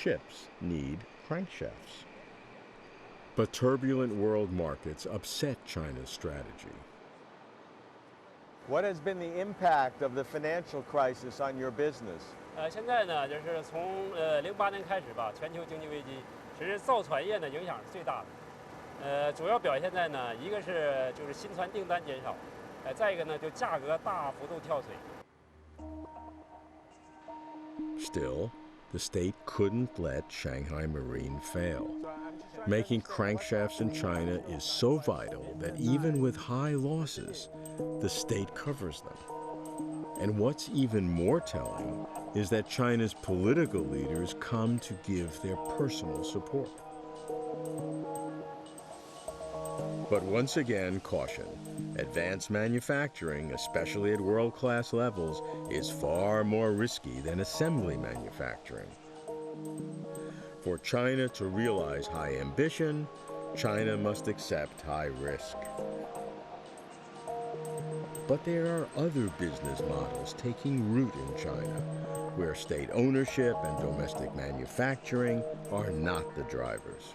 ships need crankshafts. But turbulent world markets upset China's strategy. What has been the impact of the financial crisis on your business? 现在呢，就是从08年开始吧，全球经济危机，其实造船业呢影响是最大的。主要表现在呢，一个是就是新船订单减少，再一个呢就价格大幅度跳水。Still, the state couldn't let Shanghai Marine fail. Making crankshafts in China is so vital that even with high losses, the state covers them. And what's even more telling is that China's political leaders come to give their personal support. But once again, caution. Advanced manufacturing, especially at world-class levels, is far more risky than assembly manufacturing. For China to realize high ambition, China must accept high risk. But there are other business models taking root in China, where state ownership and domestic manufacturing are not the drivers.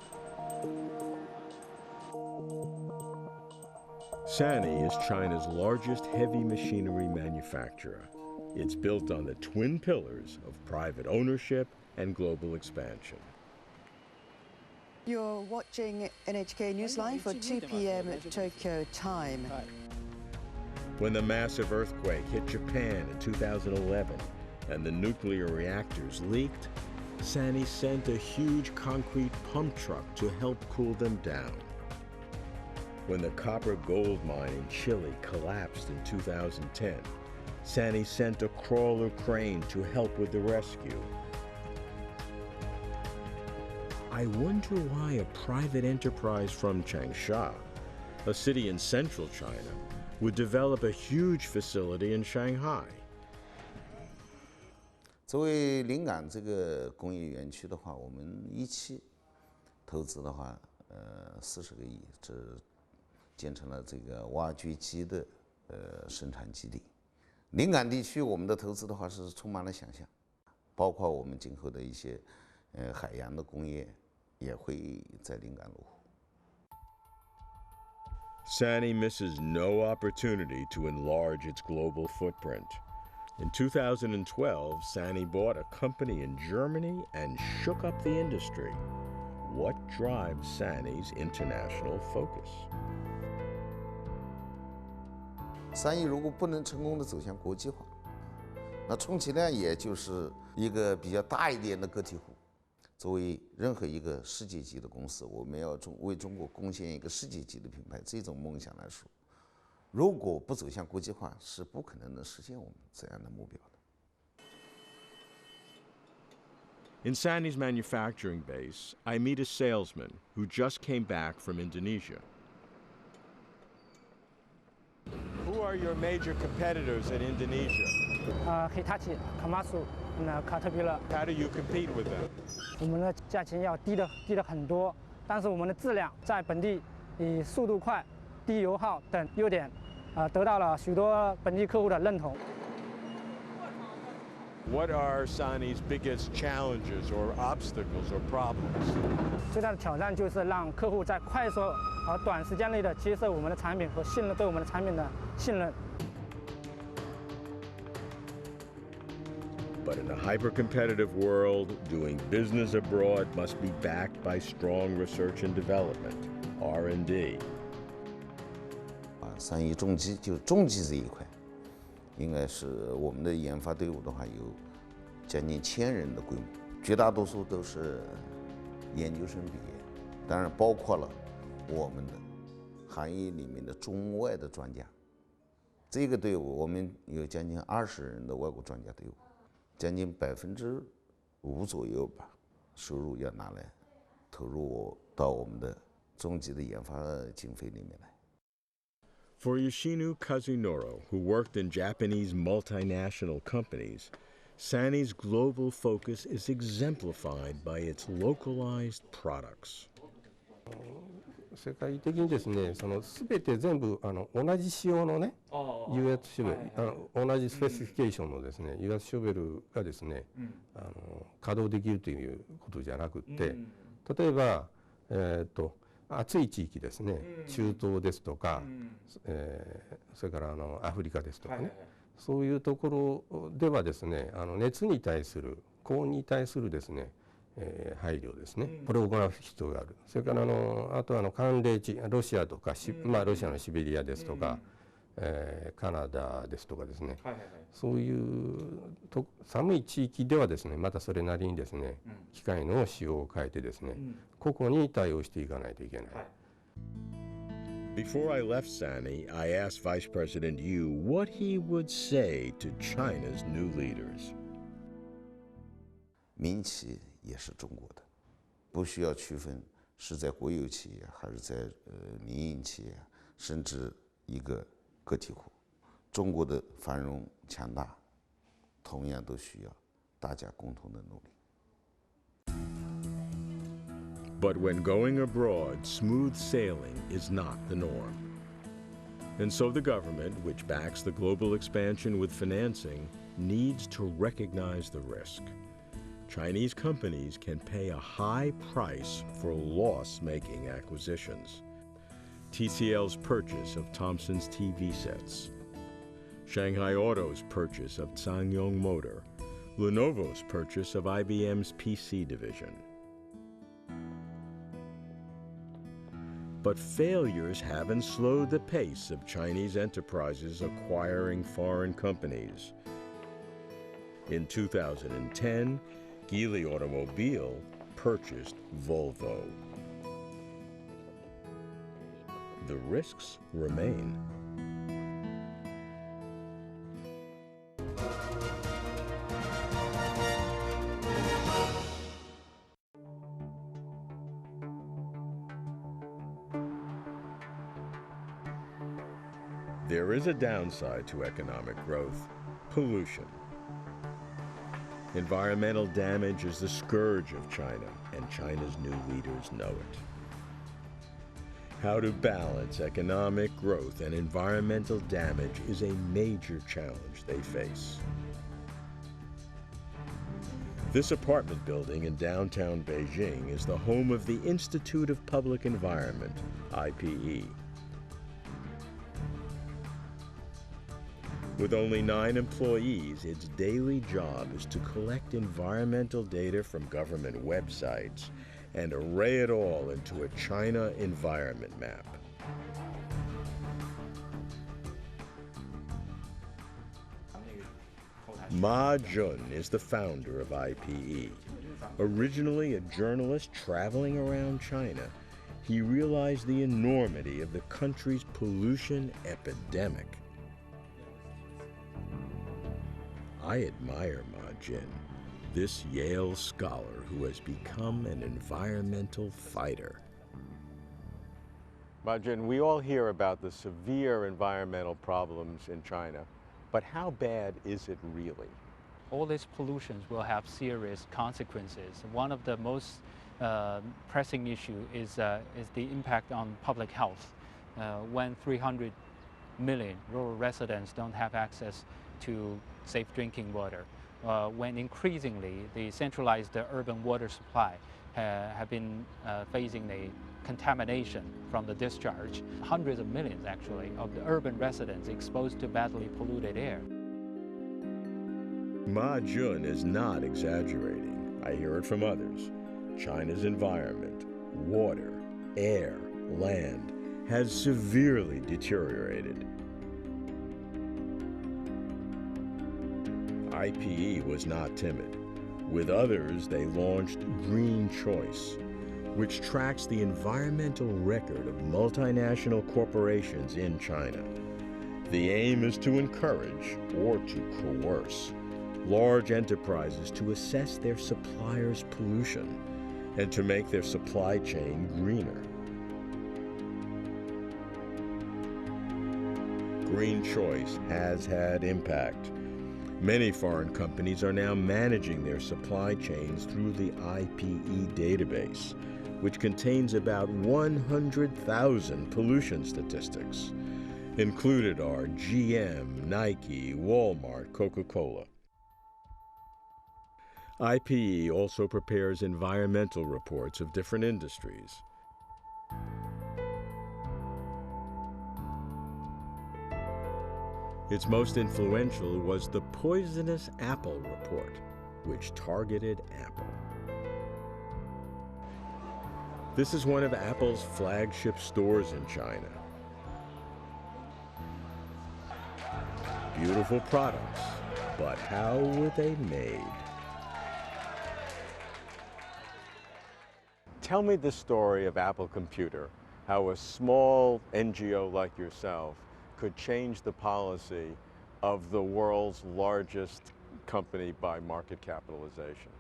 SANY is China's largest heavy machinery manufacturer. It's built on the twin pillars of private ownership and global expansion. You're watching NHK News Live for 2 p.m. Tokyo time. When the massive earthquake hit Japan in 2011 and the nuclear reactors leaked, SANY sent a huge concrete pump truck to help cool them down. When the copper gold mine in Chile collapsed in 2010, SANY sent a crawler crane to help with the rescue. I wonder why a private enterprise from Changsha, a city in central China, would develop a huge facility in Shanghai. 作为临港这个工业园区的话，我们一期投资的话，40个亿，这建成了这个挖掘机的生产基地。临港地区我们的投资的话是充满了想象，包括我们今后的一些海洋的工业也会在临港落户。SANY misses no opportunity to enlarge its global footprint. In 2012, SANY bought a company in Germany and shook up the industry. What drives SANY's international focus? SANY 如果不能成功的走向国际化，那充其量也就是一个比较大一点的个体户。作为任何一个世界级的公司，我们要为中国贡献一个世界级的品牌，这种梦想来说，如果不走向国际化，是不可能能实现我们这样的目标的。In SANY's manufacturing base, I meet a salesman who just came back from Indonesia. Who are your major competitors in Indonesia? Hitachi, Komatsu, Caterpillar. How do you compete with them? 我们的价钱要低的很多，但是我们的质量在本地以速度快、低油耗等优点，得到了许多本地客户的认同。What are SANY's biggest challenges or obstacles or problems? 最大的挑战就是让客户在快速而短时间内的接受我们的产品和对我们的产品的信任。But in a hyper-competitive world, doing business abroad must be backed by strong research and development, R&D. SANY 重机就重机这一块，应该是我们的研发队伍的话有将近1000人的规模，绝大多数都是研究生毕业，当然包括了我们的行业里面的中外的专家。这个队伍我们有将近20人的外国专家队伍。将近5%左右吧，收入要拿来投入到我们的中级的研发经费里面来。For Yoshinu Kazunoro, who worked in Japanese multinational companies, SANY's global focus is exemplified by its localized products. 世界的にですね、その全て全部同じ仕様のね、油圧ショベル、同じスペシフィケーションのですね、油圧ショベルがですね、稼働できるということじゃなくって、例えば暑い地域ですね、中東ですとか、それからアフリカですとかね、そういうところではですね、熱に対する高温に対するですね、配慮ですね、これを行う必要がある。それからあと寒冷地、ロシアとかロシアのシベリアですとか、カナダですとかですね、そういう寒い地域ではですね、またそれなりにですね、機械の仕様を変えてですね、個々に対応していかないといけない。Before I left Sany, I asked Vice President Yu what he would say to China's new leaders. 民企也是中国的，不需要区分是在国有企业还是在民营企业，甚至一个个体户。中国的繁荣强大，同样都需要大家共同的努力。But when going abroad, smooth sailing is not the norm. And so the government, which backs the global expansion with financing, needs to recognize the risk. Chinese companies can pay a high price for loss-making acquisitions. TCL's purchase of Thomson's TV sets, Shanghai Auto's purchase of SsangYong Motor, Lenovo's purchase of IBM's PC division. But failures haven't slowed the pace of Chinese enterprises acquiring foreign companies. In 2010, Geely Automobile purchased Volvo. The risks remain. There is a downside to economic growth: pollution. Environmental damage is the scourge of China, and China's new leaders know it. How to balance economic growth and environmental damage is a major challenge they face. This apartment building in downtown Beijing is the home of the Institute of Public Environment, IPE. With only 9 employees, its daily job is to collect environmental data from government websites and array it all into a China environment map. Ma Jun is the founder of IPE. Originally a journalist traveling around China, he realized the enormity of the country's pollution epidemic. I admire Ma Jin, this Yale scholar who has become an environmental fighter. Ma Jin, we all hear about the severe environmental problems in China, but how bad is it really? All these pollutions will have serious consequences. One of the most pressing issues is the impact on public health. When 300 million rural residents don't have access to safe drinking water, when increasingly the centralized urban water supply have been facing the contamination from the discharge. Hundreds of millions, actually, of the urban residents exposed to badly polluted air. Ma Jun is not exaggerating. I hear it from others. China's environment, water, air, land, has severely deteriorated. IPE was not timid. With others, they launched Green Choice, which tracks the environmental record of multinational corporations in China. The aim is to encourage, or to coerce, large enterprises to assess their suppliers' pollution and to make their supply chain greener. Green Choice has had impact. Many foreign companies are now managing their supply chains through the IPE database, which contains about 100,000 pollution statistics. Included are GM, Nike, Walmart, Coca-Cola. IPE also prepares environmental reports of different industries. Its most influential was the Poisonous Apple Report, which targeted Apple. This is one of Apple's flagship stores in China. Beautiful products, but how were they made? Tell me the story of Apple Computer, how a small NGO like yourself could change the policy of the world's largest company by market capitalization.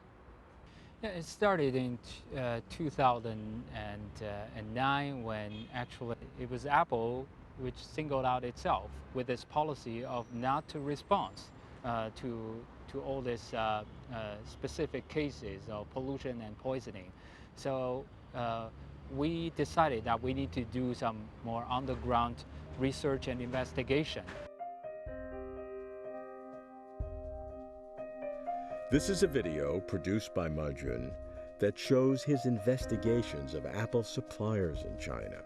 Yeah, it started in 2009 when actually it was Apple which singled out itself with this policy of not to respond to all these specific cases of pollution and poisoning. So we decided that we need to do some more on-the-ground research and investigation. This is a video produced by Ma Jun that shows his investigations of Apple suppliers in China,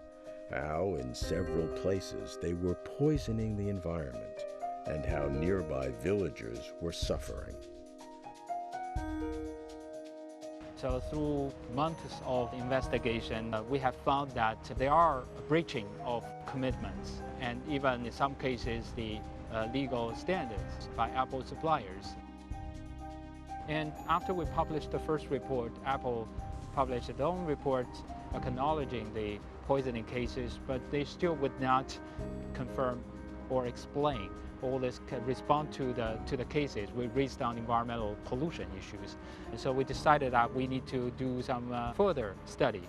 how in several places they were poisoning the environment, and how nearby villagers were suffering. So through months of investigation, we have found that there are breaching of commitments and even in some cases the legal standards by Apple suppliers. And after we published the first report, Apple published its own report acknowledging the poisoning cases, but they still would not confirm or explain all this, respond to the cases we raised on environmental pollution issues. And so we decided that we need to do some further study.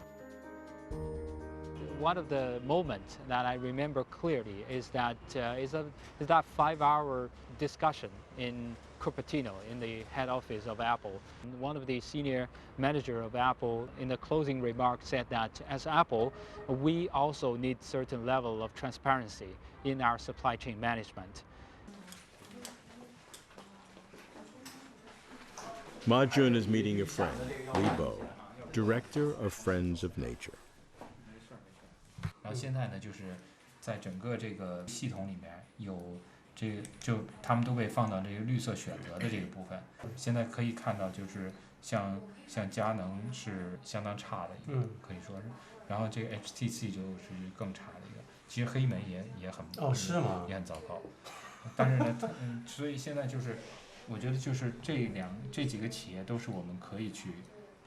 One of the moments that I remember clearly is that 5-hour discussion in Cupertino, in the head office of Apple. One of the senior manager of Apple in the closing remarks said that as Apple, we also need certain level of transparency in our supply chain management. Ma Jun is meeting a friend, Li Bo, director of Friends of Nature. 然后现在呢，就是在整个这个系统里面有他们都被放到这个绿色选择的这个部分。现在可以看到，就是像佳能是相当差的一个，可以说是。然后这个 HTC 就是更差的一个。其实黑莓也很是吗？也很糟糕。但是呢，所以现在就是，我觉得就是这几个企业都是我们可以去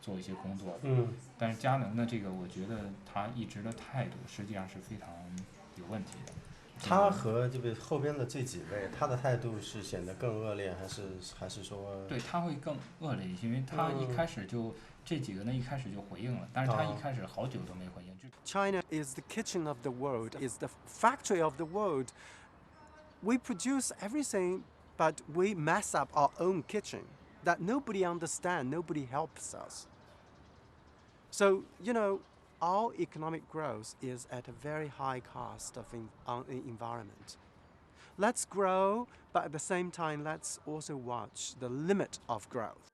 做一些工作的。但是佳能的这个，我觉得他一直的态度实际上是非常有问题的。他和这个后边的这几位，他的态度是显得更恶劣，还是说？对，他会更恶劣一些，因为他一开始就这几个呢一开始就回应了，但是他一开始好久都没回应。China is the kitchen of the world, is the factory of the world. We produce everything, but we mess up our own kitchen. That nobody understands, nobody helps us. So, our economic growth is at a very high cost on the environment. Let's grow, but at the same time, let's also watch the limit of growth.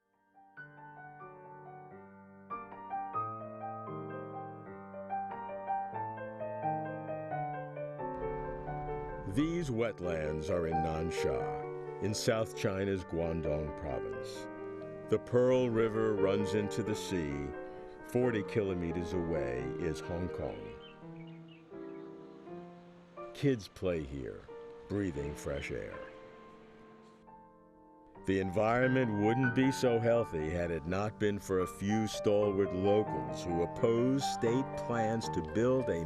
These wetlands are in Nansha, in South China's Guangdong province. The Pearl River runs into the sea. 40 kilometers away is Hong Kong. Kids play here, breathing fresh air. The environment wouldn't be so healthy had it not been for a few stalwart locals who oppose state plans to build a